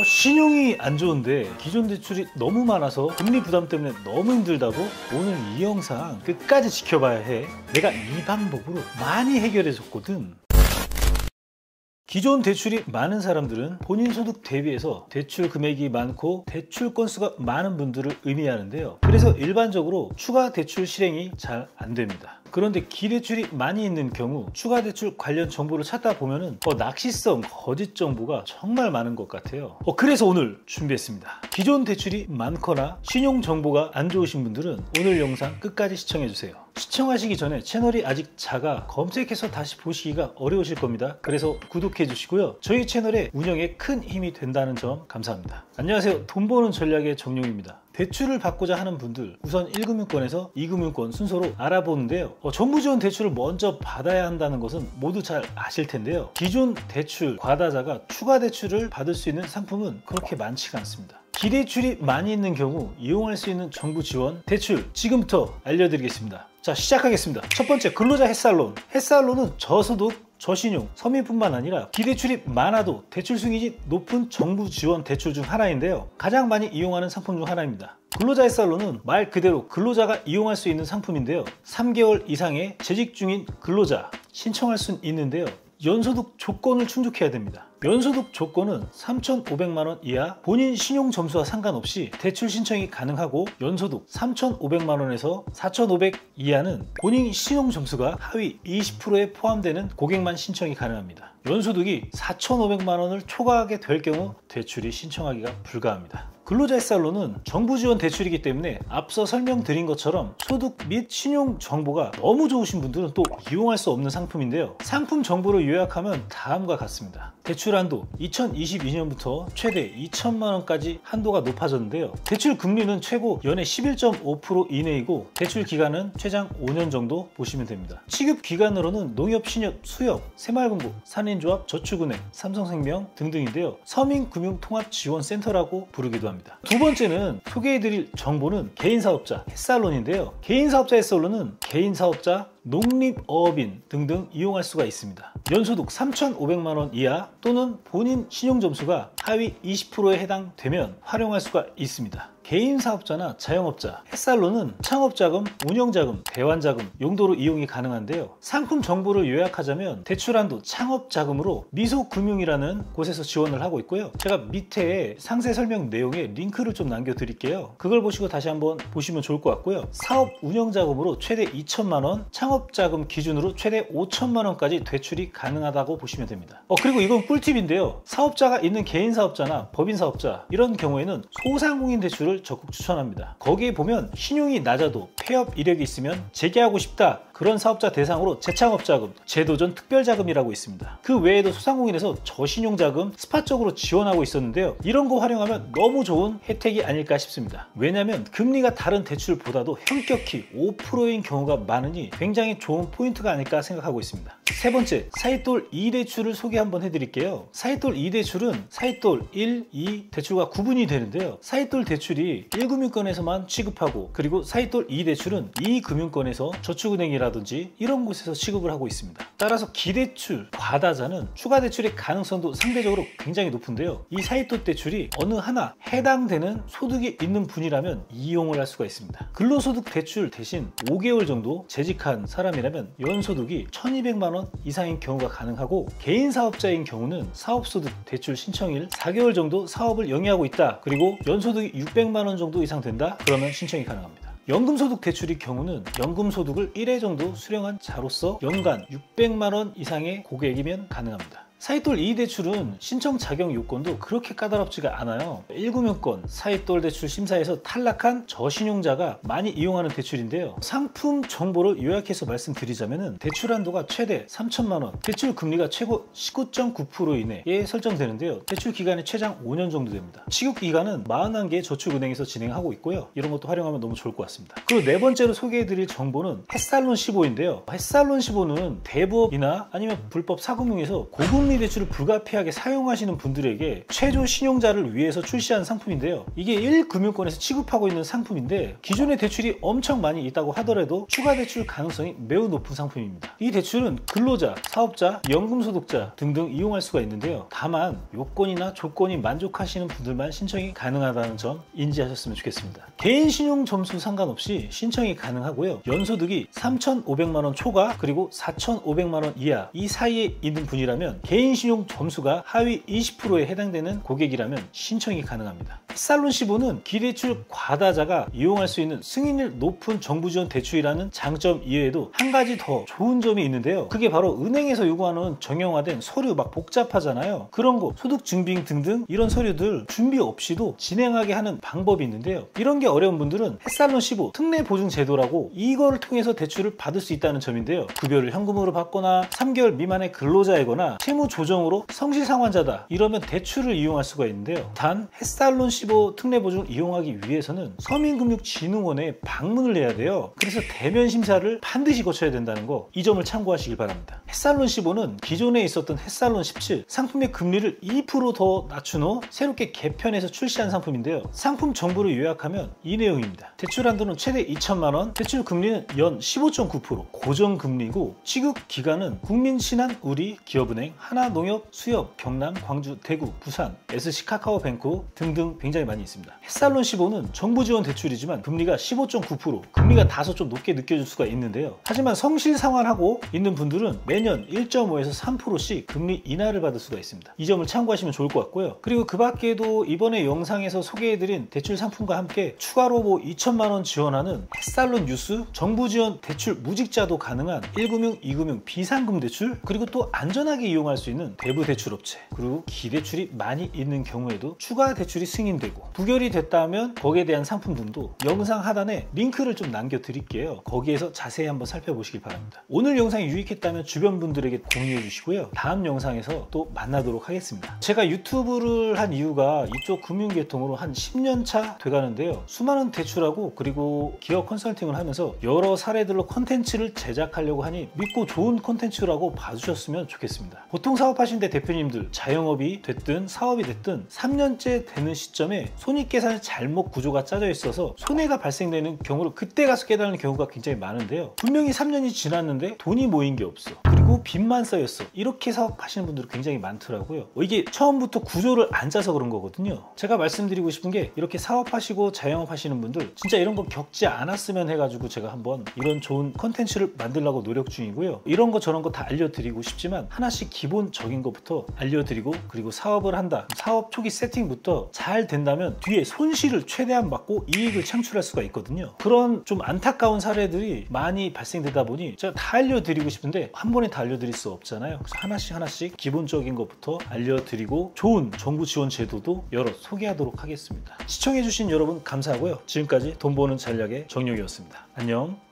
신용이 안 좋은데 기존 대출이 너무 많아서 금리 부담 때문에 너무 힘들다고? 오늘 이 영상 끝까지 지켜봐야 해. 내가 이 방법으로 많이 해결해 줬거든. 기존 대출이 많은 사람들은 본인 소득 대비해서 대출 금액이 많고 대출 건수가 많은 분들을 의미하는데요. 그래서 일반적으로 추가 대출 실행이 잘 안 됩니다. 그런데 기대출이 많이 있는 경우 추가 대출 관련 정보를 찾다 보면은 낚시성 거짓 정보가 정말 많은 것 같아요. 그래서 오늘 준비했습니다. 기존 대출이 많거나 신용 정보가 안 좋으신 분들은 오늘 영상 끝까지 시청해 주세요. 시청하시기 전에 채널이 아직 작아 검색해서 다시 보시기가 어려우실 겁니다. 그래서 구독해 주시고요. 저희 채널의 운영에 큰 힘이 된다는 점 감사합니다. 안녕하세요. 돈 버는 전략의 정용입니다. 대출을 받고자 하는 분들 우선 1금융권에서 2금융권 순서로 알아보는데요. 정부지원 대출을 먼저 받아야 한다는 것은 모두 잘 아실 텐데요. 기존 대출 과다자가 추가 대출을 받을 수 있는 상품은 그렇게 많지가 않습니다. 기대출이 많이 있는 경우 이용할 수 있는 정부 지원 대출 지금부터 알려드리겠습니다. 자, 시작하겠습니다. 첫 번째, 근로자 햇살론. 햇살론은 저소득 저신용, 서민뿐만 아니라 기대출이 많아도 대출 승인이 높은 정부 지원 대출 중 하나인데요. 가장 많이 이용하는 상품 중 하나입니다. 근로자 햇살론은 말 그대로 근로자가 이용할 수 있는 상품인데요. 3개월 이상의 재직 중인 근로자 신청할 수 있는데요. 연소득 조건을 충족해야 됩니다. 연소득 조건은 3,500만 원 이하 본인 신용 점수와 상관없이 대출 신청이 가능하고 연소득 3,500만 원에서 4,500 이하는 본인 신용 점수가 하위 20%에 포함되는 고객만 신청이 가능합니다. 연소득이 4,500만 원을 초과하게 될 경우 대출이 신청하기가 불가합니다. 근로자 햇살론은 정부 지원 대출이기 때문에 앞서 설명드린 것처럼 소득 및 신용 정보가 너무 좋으신 분들은 또 이용할 수 없는 상품인데요. 상품 정보를 요약하면 다음과 같습니다. 대출 한도 2022년부터 최대 2천만 원까지 한도가 높아졌는데요. 대출 금리는 최고 연에 11.5% 이내이고 대출 기간은 최장 5년 정도 보시면 됩니다. 취급 기관으로는 농협, 신협, 수협, 새마을금고, 산인조합, 저축은행, 삼성생명 등등인데요. 서민금융통합지원센터라고 부르기도 합니다. 두 번째는 소개해드릴 정보는 개인사업자 햇살론인데요. 개인사업자 햇살론은 개인사업자, 농립어업인 등등 이용할 수가 있습니다. 연소득 3,500만 원 이하 또는 본인 신용점수가 하위 20%에 해당되면 활용할 수가 있습니다. 개인사업자나 자영업자, 햇살론은 창업자금, 운영자금, 대환자금 용도로 이용이 가능한데요. 상품 정보를 요약하자면 대출한도 창업자금으로 미소금융이라는 곳에서 지원을 하고 있고요. 제가 밑에 상세 설명 내용에 링크를 좀 남겨드릴게요. 그걸 보시고 다시 한번 보시면 좋을 것 같고요. 사업 운영자금으로 최대 2천만 원, 창업자금 기준으로 최대 5천만 원까지 대출이 가능하다고 보시면 됩니다. 그리고 이건 꿀팁인데요. 사업자가 있는 개인사업자나 법인사업자 이런 경우에는 소상공인 대출을 적극 추천합니다. 거기에 보면 신용이 낮아도 폐업 이력이 있으면 재개하고 싶다 그런 사업자 대상으로 재창업자금, 재도전 특별자금이라고 있습니다. 그 외에도 소상공인에서 저신용자금 스팟적으로 지원하고 있었는데요. 이런 거 활용하면 너무 좋은 혜택이 아닐까 싶습니다. 왜냐하면 금리가 다른 대출보다도 현격히 5%인 경우가 많으니 굉장히 좋은 포인트가 아닐까 생각하고 있습니다. 세 번째, 사이돌 2대출을 소개 한번 해드릴게요. 사이돌 2대출은 사이돌 1, 2 대출과 구분이 되는데요. 사이돌 대출이 1금융권에서만 취급하고 그리고 사이돌 2대출은 2금융권에서 저축은행이라든지 이런 곳에서 취급을 하고 있습니다. 따라서 기대출, 과다자는 추가 대출의 가능성도 상대적으로 굉장히 높은데요. 이 사이돌 대출이 어느 하나 해당되는 소득이 있는 분이라면 이용을 할 수가 있습니다. 근로소득 대출 대신 5개월 정도 재직한 사람이라면 연소득이 1,200만 원 이상인 경우가 가능하고 개인 사업자인 경우는 사업소득 대출 신청일 4개월 정도 사업을 영위하고 있다. 그리고 연소득이 600만 원 정도 이상 된다. 그러면 신청이 가능합니다. 연금소득 대출의 경우는 연금소득을 1회 정도 수령한 자로서 연간 600만 원 이상의 고객이면 가능합니다. 사이돌 2대출은 신청 자격 요건도 그렇게 까다롭지가 않아요. 1금융권 사이돌 대출 심사에서 탈락한 저신용자가 많이 이용하는 대출인데요. 상품 정보를 요약해서 말씀드리자면 대출 한도가 최대 3천만 원, 대출 금리가 최고 19.9% 이내에 설정되는데요. 대출 기간이 최장 5년 정도 됩니다. 취급 기간은 41개의 저축은행에서 진행하고 있고요. 이런 것도 활용하면 너무 좋을 것 같습니다. 그리고 네 번째로 소개해드릴 정보는 햇살론 15인데요. 햇살론 15는 대법이나 아니면 불법 사금융에서 고금 고금리 대출을 불가피하게 사용하시는 분들에게 최저 신용자를 위해서 출시한 상품인데요. 이게 1금융권에서 취급하고 있는 상품인데 기존의 대출이 엄청 많이 있다고 하더라도 추가 대출 가능성이 매우 높은 상품입니다. 이 대출은 근로자, 사업자, 연금소득자 등등 이용할 수가 있는데요. 다만 요건이나 조건이 만족하시는 분들만 신청이 가능하다는 점 인지하셨으면 좋겠습니다. 개인 신용 점수 상관없이 신청이 가능하고요. 연소득이 3,500만 원 초과 그리고 4,500만 원 이하 이 사이에 있는 분이라면 개인 신용 점수가 하위 20%에 해당되는 고객이라면 신청이 가능합니다. 햇살론 15는 기대출 과다자가 이용할 수 있는 승인율 높은 정부 지원 대출이라는 장점 이외에도 한 가지 더 좋은 점이 있는데요. 그게 바로 은행에서 요구하는 정형화된 서류 막 복잡하잖아요. 그런 거 소득 증빙 등등 이런 서류들 준비 없이도 진행하게 하는 방법이 있는데요. 이런 게 어려운 분들은 햇살론 15 특례 보증 제도라고 이거를 통해서 대출을 받을 수 있다는 점인데요. 급여를 현금으로 받거나 3개월 미만의 근로자이거나 채무 조정으로 성실 상환자다 이러면 대출을 이용할 수가 있는데요. 단 햇살론 15 특례 보증을 이용하기 위해서는 서민금융진흥원에 방문을 해야 돼요. 그래서 대면 심사를 반드시 거쳐야 된다는 거 이 점을 참고하시길 바랍니다. 햇살론 15는 기존에 있었던 햇살론 17 상품의 금리를 2% 더 낮춘 후 새롭게 개편해서 출시한 상품인데요. 상품 정보를 요약하면 이 내용입니다. 대출 한도는 최대 2천만 원, 대출 금리는 연 15.9% 고정금리고 취급 기간은 국민신한우리, 기업은행, 하나농협, 수협, 경남, 광주, 대구, 부산, SC카카오뱅크 등등 굉장히 많이 있습니다. 햇살론 15는 정부 지원 대출이지만 금리가 15.9%, 금리가 다소 좀 높게 느껴질 수가 있는데요. 하지만 성실 상환하고 있는 분들은 매년 1.5에서 3%씩 금리 인하를 받을 수가 있습니다. 이 점을 참고하시면 좋을 것 같고요. 그리고 그 밖에도 이번에 영상에서 소개해드린 대출 상품과 함께 추가로 2천만 원 지원하는 햇살론 뉴스, 정부 지원 대출 무직자도 가능한 1금융, 2금융 비상금 대출, 그리고 또 안전하게 이용할 수 있는 대부 대출 업체, 그리고 기대출이 많이 있는 경우에도 추가 대출이 승인되고 부결이 됐다면 거기에 대한 상품 등도 영상 하단에 링크를 좀 남겨드릴게요. 거기에서 자세히 한번 살펴보시길 바랍니다. 오늘 영상이 유익했다면 주변 분들에게 공유해 주시고요. 다음 영상에서 또 만나도록 하겠습니다. 제가 유튜브를 한 이유가 이쪽 금융계통으로 한 10년 차 돼가는데요. 수많은 대출하고 그리고 기업 컨설팅을 하면서 여러 사례들로 컨텐츠를 제작하려고 하니 믿고 좋은 컨텐츠라고 봐주셨으면 좋겠습니다. 보통 사업하시는데 대표님들 자영업이 됐든 사업이 됐든 3년째 되는 시점에 손익계산 잘못 구조가 짜져 있어서 손해가 발생되는 경우를 그때 가서 깨달는 경우가 굉장히 많은데요. 분명히 3년이 지났는데 돈이 모인 게 없어. 그리고 빚만 쌓였어. 이렇게 사업하시는 분들이 굉장히 많더라고요. 이게 처음부터 구조를 안 짜서 그런 거거든요. 제가 말씀드리고 싶은 게 이렇게 사업하시고 자영업 하시는 분들 진짜 이런 거 겪지 않았으면 해가지고 제가 한번 이런 좋은 컨텐츠를 만들려고 노력 중이고요. 이런 거 저런 거 다 알려드리고 싶지만 하나씩 기본적인 것부터 알려드리고 그리고 사업을 한다. 사업 초기 세팅부터 잘 된다면 뒤에 손실을 최대한 막고 이익을 창출할 수가 있거든요. 그런 좀 안타까운 사례들이 많이 발생되다 보니 제가 다 알려드리고 싶은데 한 번에 다 알려드릴 수 없잖아요. 그래서 하나씩 기본적인 것부터 알려드리고 좋은 정부 지원 제도도 여러 소개하도록 하겠습니다. 시청해주신 여러분 감사하고요. 지금까지 돈 버는 전략의 정용이었습니다. 안녕.